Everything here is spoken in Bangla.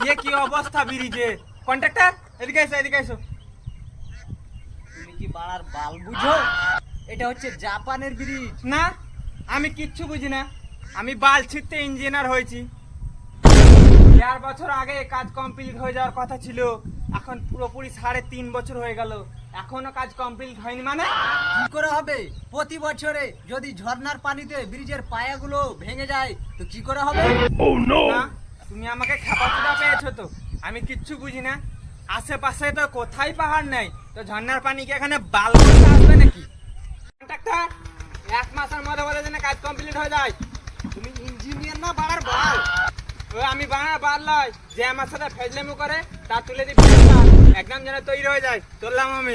ये কি অবস্থা ব্রিজে? কন্ট্রাক্টর এদিকে এসো, এদিকে এসো। তুমি কি বাড়ার বাল বুঝো? এটা হচ্ছে জাপানের ব্রিজ। না, আমি কিচ্ছু বুঝি না। আমি বাল ছিটতে ইঞ্জিনিয়ার হয়েছি। 4 বছর আগে কাজ কমপ্লিট হয়ে যাওয়ার কথা ছিল, এখন পুরোপুরি 3.5 বছর হয়ে গেল, এখনো কাজ কমপ্লিট হয়নি। মানে কি করে হবে? প্রতি বছরে যদি ঝর্ণার পানিতে ব্রিজের পায়াগুলো ভেঙে যায় তো কি করে হবে? না, তুমি আমাকে খেপাচুদা পেয়েছো তো। আমি কিচ্ছু বুঝি না। আশেপাশে তো কোথায় পাহাড় নেই, তো ঝর্ণার পানি কি এখানে বাল করতে আসবে নাকি? কন্ট্রাক্টর 1 মাসের মধ্যে বলে যেন কাজ কমপ্লিট হয়ে যায়। তুমি ইঞ্জিনিয়ার না বাড়ার বাল? আমি বানা পারলাই যে আমার সাথে ফেজলেমু করে তা তুলে দিবি, একদম যেন তৈরি হয়ে যায়। চললাম আমি।